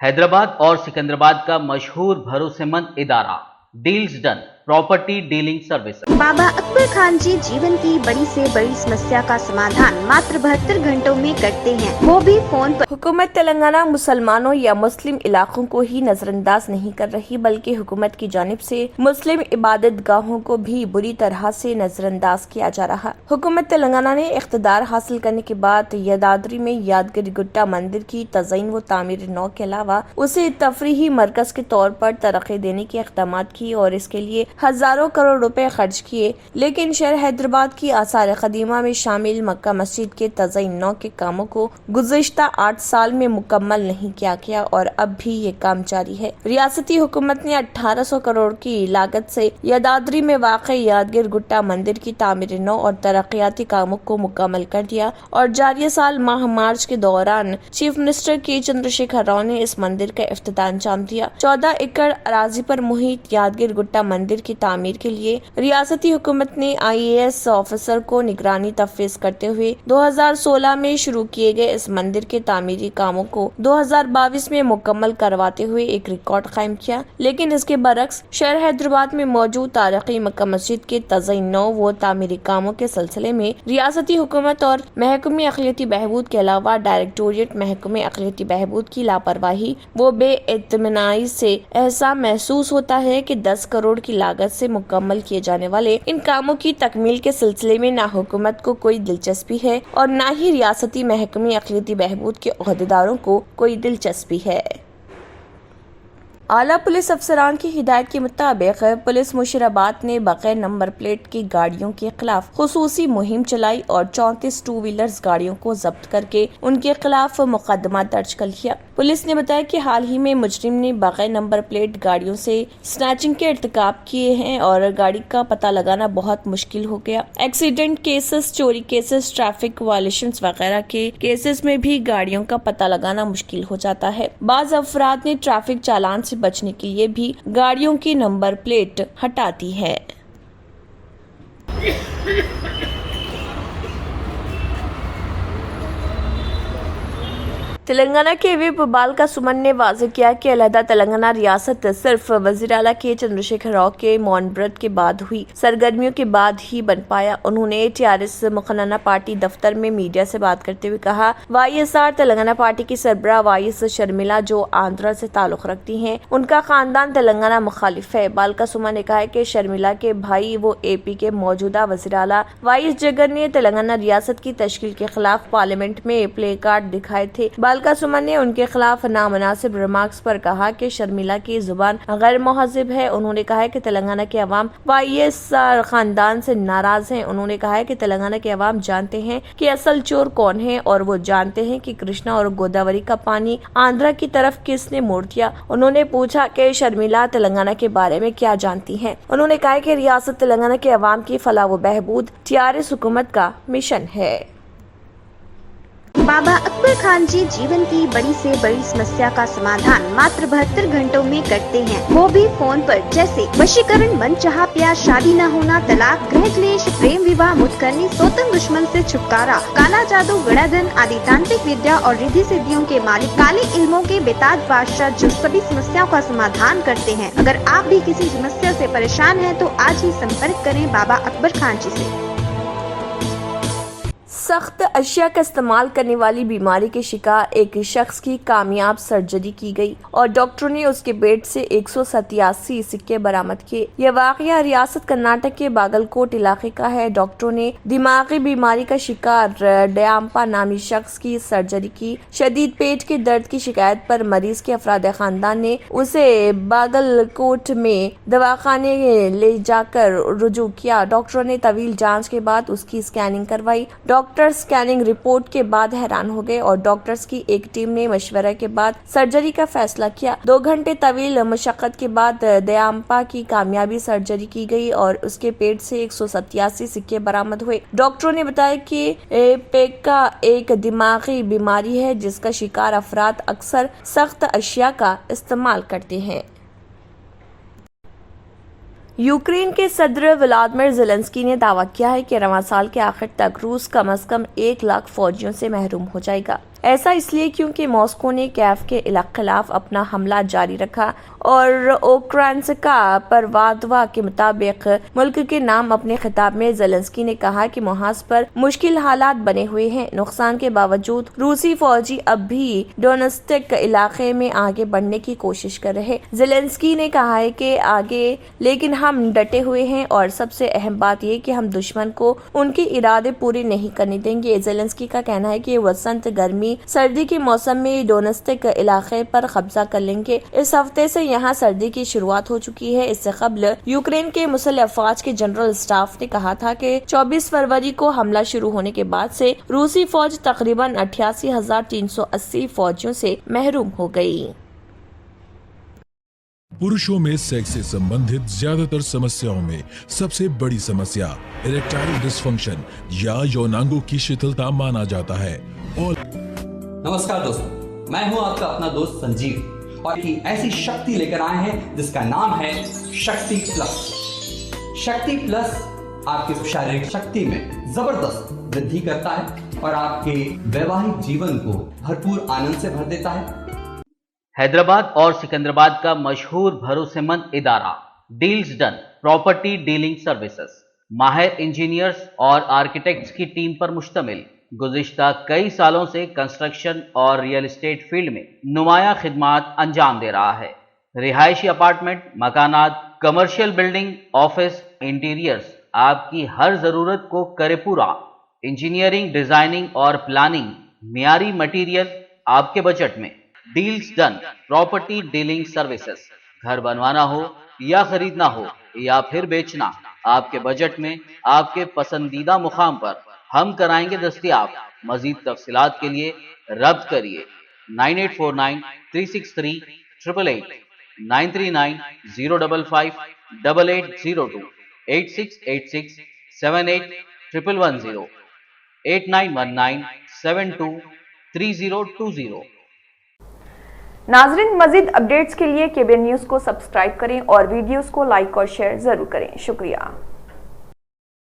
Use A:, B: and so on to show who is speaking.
A: हैदराबाद और सिकंदराबाद का मशहूर भरोसेमंद इदारा deals done property dealing service.
B: Baba Akbar Khan ji जीवन की बड़ी से बड़ी समस्या का समाधान मात्र 72 घंटों में करते हैं, वो भी फोन पर।
C: हुकूमत तेलंगाना मुसलमानों या मुस्लिम इलाकों को ही नजरअंदाज नहीं कर रही, बल्कि हुकूमत की जानिब से मुस्लिम इबादत गाहों को भी बुरी तरह से नजरअंदाज किया जा रहा। हुकूमत तेलंगाना ने इख्तिदार हासिल करने के बाद यादाद्री में यादगिरी गुट्टा मंदिर की तज़यीन व तामीर नौ के अलावा उसे तफरीही मरकज के तौर पर तरक्की देने के इक़दाम की और इसके लिए हजारों करोड़ रुपए खर्च किए, लेकिन शहर हैदराबाद की आसार कदीमा में शामिल मक्का मस्जिद के तज़यीन नौ के कामों को गुज़िश्ता 8 साल में मुकम्मल नहीं किया गया और अब भी ये काम जारी है। रियासती हुकूमत ने 1800 करोड़ की लागत से यादाद्री में वाक़ यादगिर गुट्टा मंदिर की तामीर नौ और तरक्याती कामों को मुकम्मल कर दिया और जारी साल माह मार्च के दौरान चीफ मिनिस्टर के चंद्रशेखर राव ने इस मंदिर का इफ्तिताह अंजाम दिया। 14 एकड़ अराजी पर मुहित यादगिर गुट्टा मंदिर की तामीर के लिए रियासती हुकूमत ने IAS ऑफिसर को निगरानी तफवीज़ करते हुए 2016 में शुरू किए गए इस मंदिर के तामीरी कामों को 2022 में मुकम्मल करवाते हुए एक रिकॉर्ड कायम किया, लेकिन इसके बरक्स शहर हैदराबाद में मौजूद तारीखी मक्का मस्जिद के तज़यीन नौ व तामीरी कामों के सिलसिले में रियासती हुकूमत और महकमे अक़लियती बहबूद के अलावा डायरेक्टोरेट महकमे अक़लियती बहबूद की लापरवाही व बेइत्मीनाई से एहसास महसूस होता है कि 10 करोड़ की लागत से मुकम्मल किए जाने वाले इन कामों की तकमील के सिलसिले में ना हुकूमत को कोई दिलचस्पी है और ना ही रियासती महकमे अक़लियती बहबूद के ओहदेदारों को कोई दिलचस्पी है। आला पुलिस अफसरान की हिदायत के मुताबिक पुलिस मुशीराबाद ने बगैर नंबर प्लेट की गाड़ियों के खिलाफ खुसूसी मुहिम चलाई और 34 टू व्हीलर्स गाड़ियों को जब्त करके उनके खिलाफ मुकदमा दर्ज कर लिया। पुलिस ने बताया कि हाल ही में मुजरिम ने बगैर नंबर प्लेट गाड़ियों से स्नैचिंग के इर्तिकाब किए हैं और गाड़ी का पता लगाना बहुत मुश्किल हो गया। एक्सीडेंट केसेस, चोरी केसेस, ट्रैफिक वायलेशंस वगैरह के केसेस में भी गाड़ियों का पता लगाना मुश्किल हो जाता है। बाज़ अफराद ने ट्रैफिक चालान से बचने के लिए भी गाड़ियों की नंबर प्लेट हटा दी है। तेलंगाना के विप बालका सुमन ने वाज़ेह किया कि अलहदा तेलंगाना रियासत सिर्फ वज़ीर आला के चंद्रशेखर राव के मौन व्रत के बाद हुई सरगर्मियों के बाद ही बन पाया। उन्होंने TRS मुखनना पार्टी दफ्तर में मीडिया से बात करते हुए कहा, YSR तेलंगाना पार्टी की सरबराह वाइस शर्मिला जो आंध्रा से ताल्लुक रखती हैं, उनका खानदान तेलंगाना मुखालिफ है। बालका सुमन ने कहा कि शर्मिला के भाई वो AP के मौजूदा वज़ीर आला YS जगन ने तेलंगाना रियासत की तश्कील के खिलाफ पार्लियामेंट में प्ले कार्ड दिखाए थे। बालका सुमन ने उनके खिलाफ नामुनासिब रिमार्क्स पर कहा कि शर्मिला की जुबान गैर मुहज़्ज़ब है। उन्होंने कहा कि तेलंगाना के अवाम YSR खानदान से नाराज हैं। उन्होंने कहा कि तेलंगाना के अवाम जानते हैं कि असल चोर कौन है और वो जानते हैं कि कृष्णा और गोदावरी का पानी आंध्रा की तरफ किसने मोड़ दिया। उन्होंने पूछा कि शर्मिला तेलंगाना के बारे में क्या जानती हैं। उन्होंने कहा कि रियासत तेलंगाना के अवाम की फलाह व बहबूद TRS हुकूमत का मिशन है।
B: बाबा अकबर खान जी जीवन की बड़ी से बड़ी समस्या का समाधान मात्र 72 घंटों में करते हैं, वो भी फोन पर। जैसे वशीकरण, मनचाहा प्यार, शादी न होना, तलाक, गृह क्लेश, प्रेम विवाह, मुतकरनी, सोतन दुश्मन से छुटकारा, काला जादू, गड़ाधन आदि तांत्रिक विद्या और रिद्धि सिद्धियों के मालिक काले इल्मों के बेताज बादशाह जो सभी समस्याओं का समाधान करते हैं। अगर आप भी किसी समस्या से परेशान हैं तो आज ही संपर्क करें बाबा अकबर खान जी से।
C: सख्त अशिया का इस्तेमाल करने वाली बीमारी के शिकार एक शख्स की कामयाब सर्जरी की गई और डॉक्टरों ने उसके पेट से 187 सिक्के बरामद किए। यह वाकया रियासत कर्नाटक के बागलकोट इलाके का है। डॉक्टरों ने दिमागी बीमारी का शिकार डयांपा नामी शख्स की सर्जरी की। शदीद पेट के दर्द की शिकायत पर मरीज के अफराद खानदान ने उसे बागलकोट में दवाखाने ले जाकर रुजू किया। डॉक्टरों ने तवील जांच के बाद उसकी स्कैनिंग करवाई। डॉक्टर स्कैनिंग रिपोर्ट के बाद हैरान हो गए और डॉक्टर्स की एक टीम ने मशवरा के बाद सर्जरी का फैसला किया। 2 घंटे तवील मशक्कत के बाद दयांपा की कामयाबी सर्जरी की गई और उसके पेट से 187 सिक्के बरामद हुए। डॉक्टरों ने बताया कि पेका एक दिमागी बीमारी है जिसका शिकार अफराद अक्सर सख्त अशिया का इस्तेमाल करते हैं। यूक्रेन के सदर व्लादिमीर ज़ेलेंस्की ने दावा किया है कि रवां साल के आखिर तक रूस कम से कम 1 लाख फौजियों से महरूम हो जाएगा। ऐसा इसलिए क्योंकि मॉस्को ने कीव के खिलाफ अपना हमला जारी रखा और ओक्राइन्स्का परवादवा के मुताबिक मुल्क के नाम अपने खिताब में ज़ेलेंस्की ने कहा कि मुहाज पर मुश्किल हालात बने हुए हैं। नुकसान के बावजूद रूसी फौजी अब भी डोनेत्स्क इलाके में आगे बढ़ने की कोशिश कर रहे। ज़ेलेंस्की ने कहा है कि आगे लेकिन हम डटे हुए हैं और सबसे अहम बात यह कि हम दुश्मन को उनके इरादे पूरे नहीं करने देंगे। ज़ेलेंस्की का कहना है कि वसंत गर्मी सर्दी के मौसम में डोनेत्स्क इलाके पर कब्जा कर लेंगे। इस हफ्ते से यहाँ सर्दी की शुरुआत हो चुकी है। इससे कबल यूक्रेन के मुसल्लह अफवाज के जनरल स्टाफ ने कहा था कि 24 फरवरी को हमला शुरू होने के बाद से रूसी फौज तकरीबन 88,380 फौजियों से महरूम हो गई।
D: पुरुषों में सेक्स से संबंधित ज्यादातर समस्याओं में सबसे बड़ी समस्या इरेक्टाइल डिसफंक्शन या यौनांगों की शिथिलता माना जाता है। और
E: नमस्कार दोस्तों, मैं हूं आपका अपना दोस्त संजीव और एक ऐसी शक्ति लेकर आए हैं जिसका नाम है शक्ति प्लस। शक्ति प्लस आपकी शारीरिक शक्ति में जबरदस्त वृद्धि करता है और आपके वैवाहिक जीवन को भरपूर आनंद से भर देता है।
A: हैदराबाद और सिकंदराबाद का मशहूर भरोसेमंद इदारा deals done property dealing services माहिर इंजीनियर्स और आर्किटेक्ट्स की टीम पर मुश्तमिल गुज़िश्ता कई सालों से कंस्ट्रक्शन और रियल एस्टेट फील्ड में नुमाया खिदमात अंजाम दे रहा है। रिहायशी अपार्टमेंट, मकानात, कमर्शियल बिल्डिंग, ऑफिस, इंटीरियर्स आपकी हर जरूरत को करे पूरा। इंजीनियरिंग, डिजाइनिंग और प्लानिंग, मियारी मटेरियल आपके बजट में। Deals done property dealing services. घर बनवाना हो या खरीदना हो या फिर बेचना, आपके बजट में आपके पसंदीदा मुकाम पर हम कराएंगे दस्तयाब। मजीद तफसीलात के लिए रब्त करिए 9849 363 888, 939 055 8802, 8686 78 110, 8919 72 3020।
C: नाजरीन, मजीद अपडेट्स के लिए केबीएन न्यूज़ को सब्सक्राइब करें और वीडियोस को लाइक और शेयर जरूर करें। शुक्रिया।